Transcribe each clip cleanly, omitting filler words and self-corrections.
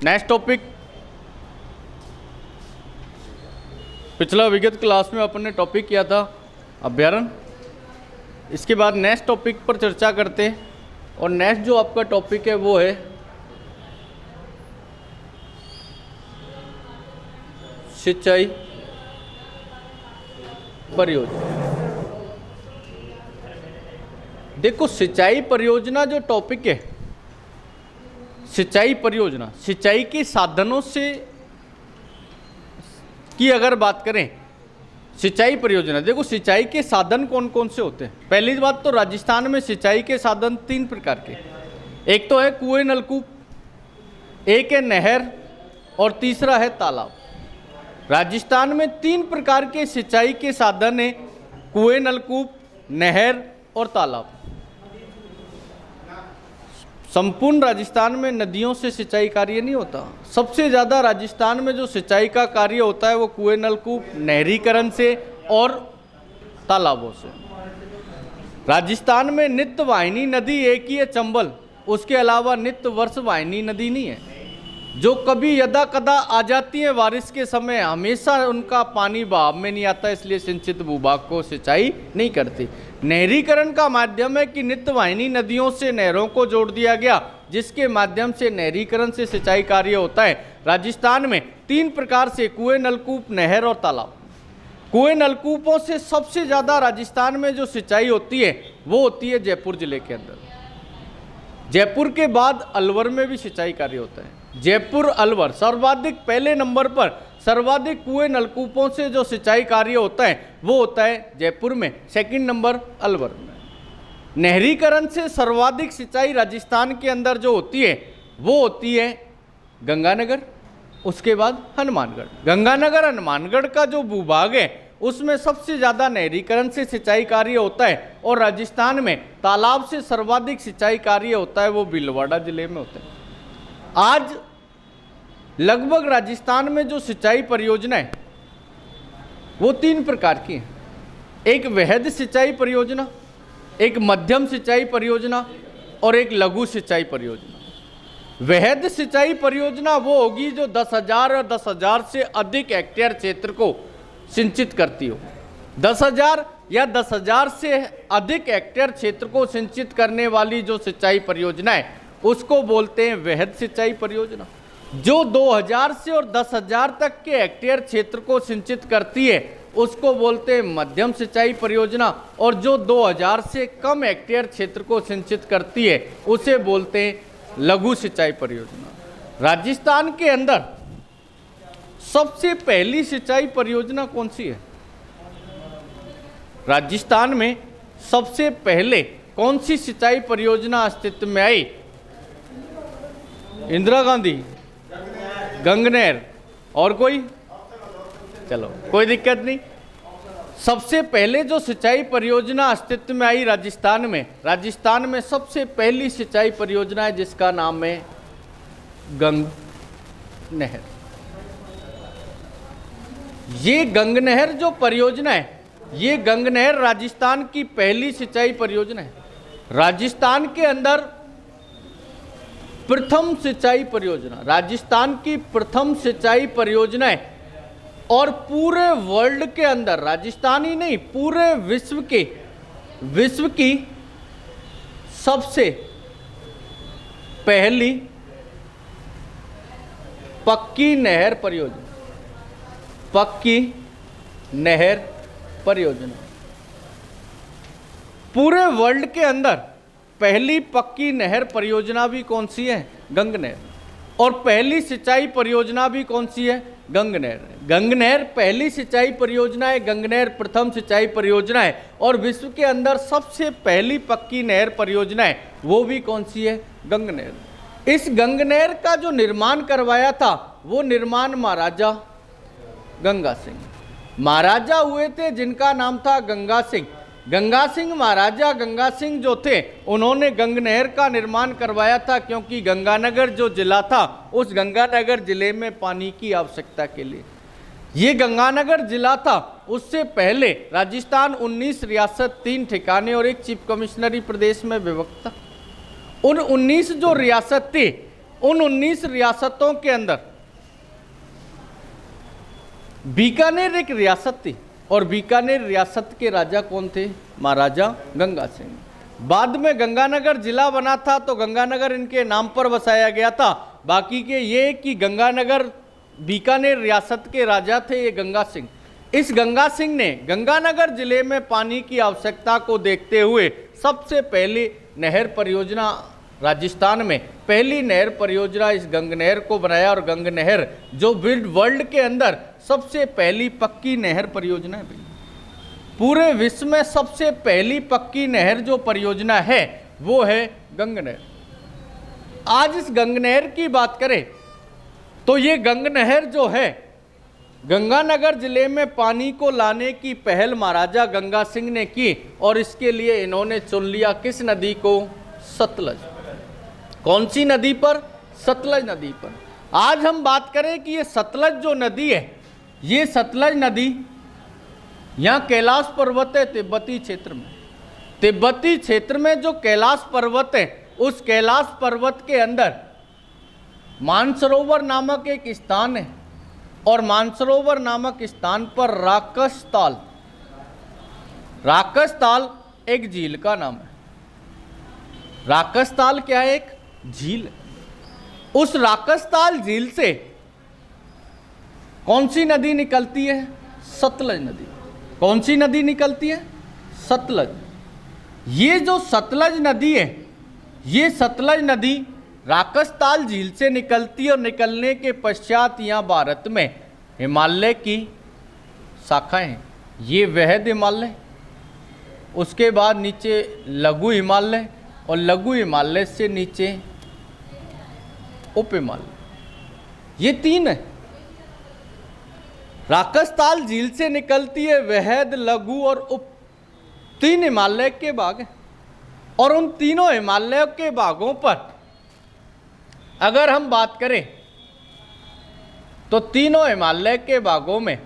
Next topic, पिछला विगत class में अपन ने टॉपिक किया था अभ्यारण्य। इसके बाद नेक्स्ट टॉपिक पर चर्चा करते हैं, और नेक्स्ट जो आपका टॉपिक है वो है सिंचाई परियोजना। देखो, सिंचाई परियोजना जो टॉपिक है, सिंचाई परियोजना, सिंचाई के साधनों से की अगर बात करें, सिंचाई परियोजना, देखो सिंचाई के साधन कौन कौन से होते हैं। पहली बात तो राजस्थान में सिंचाई के साधन 3 प्रकार के, एक तो है कुएं नलकूप, एक है नहर, और तीसरा है तालाब। राजस्थान में 3 प्रकार के सिंचाई के साधन हैं, कुएं नलकूप, नहर और तालाब। संपूर्ण राजस्थान में नदियों से सिंचाई कार्य नहीं होता। सबसे ज़्यादा राजस्थान में जो सिंचाई का कार्य होता है वो कुएं नलकूप, नहरीकरण से और तालाबों से। राजस्थान में नित्य वाहिनी नदी एक ही है, चंबल। उसके अलावा नित्य वर्ष वाहिनी नदी नहीं है, जो कभी यदा कदा आ जाती है बारिश के समय। हमेशा उनका पानी बहाव में नहीं आता, इसलिए सिंचित भूभाग को सिंचाई नहीं करती। नहरीकरण का माध्यम है कि नित्य वाहिनी नदियों से नहरों को जोड़ दिया गया, जिसके माध्यम से नहरीकरण से सिंचाई कार्य होता है। राजस्थान में 3 प्रकार से कुएं नलकूप, नहर और तालाब। कुएं नलकूपों से सबसे ज़्यादा राजस्थान में जो सिंचाई होती है वो होती है जयपुर जिले के अंदर। जयपुर के बाद अलवर में भी सिंचाई कार्य होता है। जयपुर, अलवर सर्वाधिक, पहले नंबर पर सर्वाधिक कुएं नलकूपों से जो सिंचाई कार्य होता है वो होता है जयपुर में, सेकंड नंबर अलवर में। नहरीकरण से सर्वाधिक सिंचाई राजस्थान के अंदर जो होती है वो होती है गंगानगर, उसके बाद हनुमानगढ़। गंगानगर हनुमानगढ़ का जो भूभाग है उसमें सबसे ज़्यादा नहरीकरण से सिंचाई कार्य होता है, और राजस्थान में तालाब से सर्वाधिक सिंचाई कार्य होता है वो भीलवाड़ा जिले में होता है। आज लगभग राजस्थान में जो सिंचाई परियोजना है वो 3 प्रकार की है। एक वृहद सिंचाई परियोजना, एक मध्यम सिंचाई परियोजना और एक लघु सिंचाई परियोजना। वृहद सिंचाई परियोजना वो होगी जो 10,000 और 10,000 से अधिक हेक्टेयर क्षेत्र को सिंचित करती हो। 10,000 या 10,000 से अधिक हेक्टेयर क्षेत्र को सिंचित करने वाली जो सिंचाई परियोजना है उसको बोलते हैं वृहद सिंचाई परियोजना। जो 2,000 से और 10,000 तक के हेक्टेयर क्षेत्र को सिंचित करती है उसको बोलते हैं मध्यम सिंचाई परियोजना, और जो 2,000 से कम हेक्टेयर क्षेत्र को सिंचित करती है उसे बोलते हैं लघु सिंचाई परियोजना। राजस्थान के अंदर सबसे पहली सिंचाई परियोजना कौन सी है? राजस्थान में सबसे पहले कौन सी सिंचाई परियोजना अस्तित्व में आई? इंदिरा गांधी, गंगनहर, और कोई? चलो कोई दिक्कत नहीं। सबसे पहले जो सिंचाई परियोजना अस्तित्व में आई राजस्थान में सबसे पहली सिंचाई परियोजना है जिसका नाम है गंगनहर। ये गंगनहर जो परियोजना है, ये गंगनहर राजस्थान की पहली सिंचाई परियोजना है। राजस्थान के अंदर प्रथम सिंचाई परियोजना, राजस्थान की प्रथम सिंचाई परियोजना है, और पूरे वर्ल्ड के अंदर, राजस्थान ही नहीं पूरे विश्व की सबसे पहली पक्की नहर परियोजना, पक्की नहर परियोजना। पूरे वर्ल्ड के अंदर पहली पक्की नहर परियोजना भी कौन सी है? गंगनहर। और पहली सिंचाई परियोजना भी कौन सी है? गंगनहर। गंगनहर पहली सिंचाई परियोजना है, गंगनहर प्रथम सिंचाई परियोजना है, और विश्व के अंदर सबसे पहली पक्की नहर परियोजना है वो भी कौन सी है? गंगनहर। इस गंगनहर का जो निर्माण करवाया था वो निर्माण महाराजा गंगा सिंह महाराजा हुए थे, जिनका नाम था गंगा सिंह। गंगा सिंह महाराजा गंगा सिंह जो थे उन्होंने गंगनहर का निर्माण करवाया था, क्योंकि गंगानगर जो जिला था उस गंगानगर जिले में पानी की आवश्यकता के लिए ये गंगानगर जिला था। उससे पहले राजस्थान 19 रियासत, 3 ठिकाने और एक चीफ कमिश्नरी प्रदेश में विभक्त था। उन 19 जो रियासत थी उन 19 रियासतों के अंदर बीकानेर एक रियासत थी और बीकानेर रियासत के राजा कौन थे? महाराजा गंगा सिंह। बाद में गंगानगर जिला बना था तो गंगानगर इनके नाम पर बसाया गया था। बाकी के ये कि गंगानगर बीकानेर रियासत के राजा थे ये गंगा सिंह। इस गंगा सिंह ने गंगानगर जिले में पानी की आवश्यकता को देखते हुए सबसे पहली नहर परियोजना, राजस्थान में पहली नहर परियोजना इस गंग नहर को बनाया। और गंग नहर जो वर्ल्ड के अंदर सबसे पहली पक्की नहर परियोजना है, पूरे विश्व में सबसे पहली पक्की नहर जो परियोजना है वो है गंग नहर। आज इस गंग नहर की बात करें तो ये गंग नहर जो है गंगानगर जिले में पानी को लाने की पहल महाराजा गंगा सिंह ने की और इसके लिए इन्होंने चुन लिया किस नदी को? सतलज। कौन सी नदी पर? सतलज नदी पर। आज हम बात करें कि ये सतलज जो नदी है, ये सतलज नदी यहाँ कैलाश पर्वत है तिब्बती क्षेत्र में। तिब्बती क्षेत्र में जो कैलाश पर्वत है उस कैलाश पर्वत के अंदर मानसरोवर नामक एक स्थान है और मानसरोवर नामक स्थान पर राकसताल एक झील का नाम है। राकसताल क्या है? एक झील है। उस राकसताल झील से कौन सी नदी निकलती है? सतलज नदी। कौन सी नदी निकलती है? सतलज। ये जो सतलज नदी है, ये सतलज नदी राकसताल झील से निकलती है और निकलने के पश्चात यहाँ भारत में हिमालय की शाखाएं हैं। ये वहद हिमालय, उसके बाद नीचे लघु हिमालय और लघु हिमालय से नीचे उप हिमालय, ये तीन है। राकसताल झील से निकलती है वहद, लघु और उप, तीन हिमालय के भाग हैं। और उन तीनों हिमालय के भागों पर अगर हम बात करें तो तीनों हिमालय के भागों में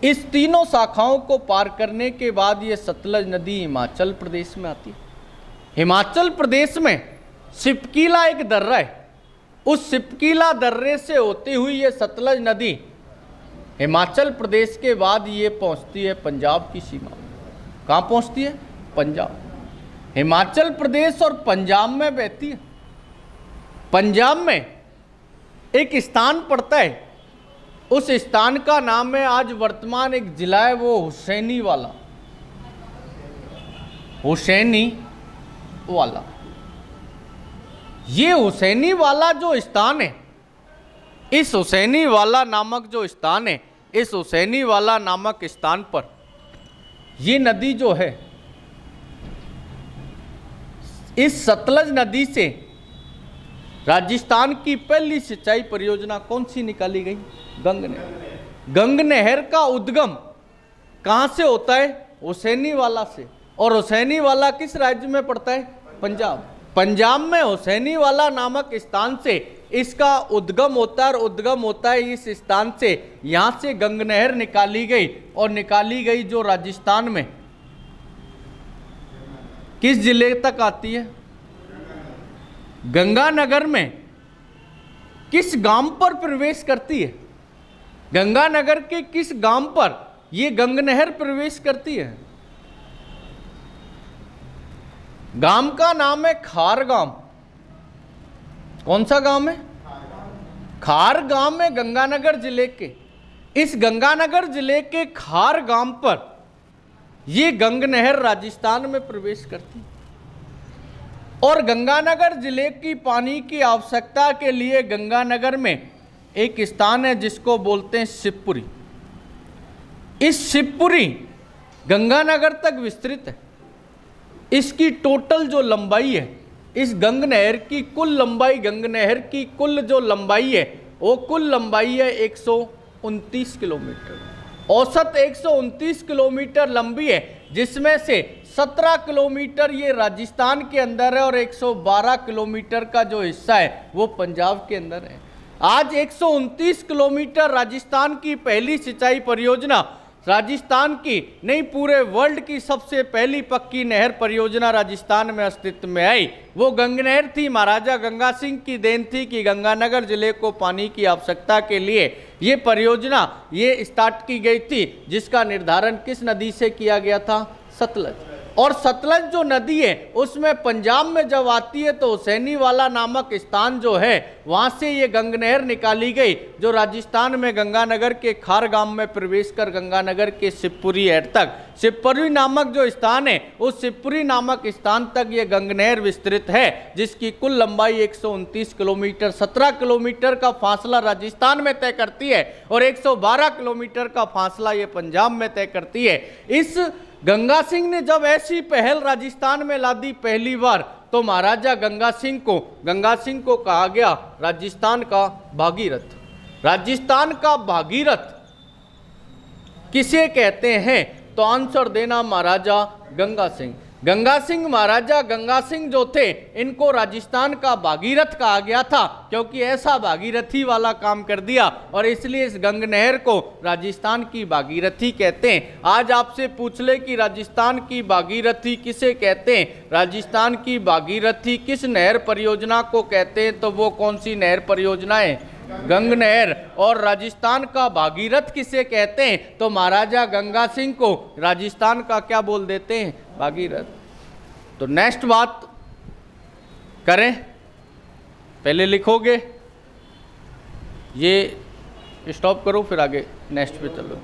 इस तीनों शाखाओं को पार करने के बाद ये सतलज नदी हिमाचल प्रदेश में आती है। हिमाचल प्रदेश में सिपकीला एक दर्रा है, उस सिपकीला दर्रे से होती हुई ये सतलज नदी हिमाचल प्रदेश के बाद ये पहुंचती है पंजाब की सीमा। कहाँ पहुंचती है? पंजाब। हिमाचल प्रदेश और पंजाब में बहती है। पंजाब में एक स्थान पड़ता है, उस स्थान का नाम है, आज वर्तमान एक जिला है वो हुसैनी वाला। हुसैनी वाला, ये हुसैनी वाला जो स्थान है, इस हुसैनी वाला नामक जो स्थान है, इस हुसैनी वाला नामक स्थान पर ये नदी जो है, इस सतलज नदी से राजस्थान की पहली सिंचाई परियोजना कौन सी निकाली गई? गंग नहर। गंग नहर का उद्गम कहाँ से होता है? हुसैनी वाला से। और हुसैनी वाला किस राज्य में पड़ता है? पंजाब। पंजाब में हुसैनी वाला नामक स्थान से इसका उद्गम होता है और उद्गम होता है इस स्थान से। यहाँ से गंग नहर निकाली गई और निकाली गई जो राजस्थान में किस जिले तक आती है? गंगानगर में किस गांव पर प्रवेश करती है? गंगानगर के किस गांव पर यह गंग नहर प्रवेश करती है? गांव का नाम है खार गांव। कौन सा गांव है? खार गांव में गंगानगर जिले के, इस गंगानगर जिले के खार गांव पर यह गंग नहर राजस्थान में प्रवेश करती है। और गंगानगर जिले की पानी की आवश्यकता के लिए गंगानगर में एक स्थान है जिसको बोलते हैं शिवपुरी। इस शिवपुरी गंगानगर तक विस्तृत है। इसकी टोटल जो लंबाई है, इस गंग नहर की कुल लंबाई, गंग नहर की कुल जो लंबाई है वो कुल लंबाई है 129 किलोमीटर। औसत 129 किलोमीटर लंबी है, जिसमें से 17 किलोमीटर ये राजस्थान के अंदर है और 112 किलोमीटर का जो हिस्सा है वो पंजाब के अंदर है। आज 129 किलोमीटर राजस्थान की पहली सिंचाई परियोजना राजस्थान की नहीं पूरे वर्ल्ड की सबसे पहली पक्की नहर परियोजना राजस्थान में अस्तित्व में आई, वो गंग नहर थी। महाराजा गंगा सिंह की देन थी कि गंगानगर जिले को पानी की आवश्यकता के लिए ये परियोजना ये स्टार्ट की गई थी, जिसका निर्धारण किस नदी से किया गया था? सतलज। और सतलज जो नदी है उसमें पंजाब में जब आती है तो हुसैनीवाला नामक स्थान जो है वहां से ये गंग नहर निकाली गई, जो राजस्थान में गंगानगर के खार गांव में प्रवेश कर गंगानगर के शिवपुरी एड तक, शिवपुरी नामक जो स्थान है उस शिवपुरी नामक स्थान तक ये गंग नहर विस्तृत है, जिसकी कुल लंबाई 129 किलोमीटर, 17 किलोमीटर का फासला राजस्थान में तय करती है और 112 किलोमीटर का फासला ये पंजाब में तय करती है। इस गंगा सिंह ने जब ऐसी पहल राजस्थान में ला दी पहली बार, तो महाराजा गंगा सिंह को कहा गया राजस्थान का भागीरथ। राजस्थान का भागीरथ किसे कहते हैं? तो आंसर देना महाराजा गंगा सिंह। महाराजा गंगा सिंह जो थे इनको राजस्थान का भागीरथ कहा गया था, क्योंकि ऐसा भागीरथी वाला काम कर दिया और इसलिए इस गंग नहर को राजस्थान की भागीरथी कहते हैं। आज आपसे पूछ ले कि राजस्थान की भागीरथी किसे कहते हैं, राजस्थान की भागीरथी किस नहर परियोजना को कहते हैं, तो वो कौन सी नहर परियोजना है? गंग नहर। और राजस्थान का भागीरथ किसे कहते हैं? तो महाराजा गंगा सिंह को राजस्थान का क्या बोल देते हैं? भागीरथ। तो नेक्स्ट बात करें, पहले लिखोगे, ये स्टॉप करो फिर आगे नेक्स्ट पे चलो।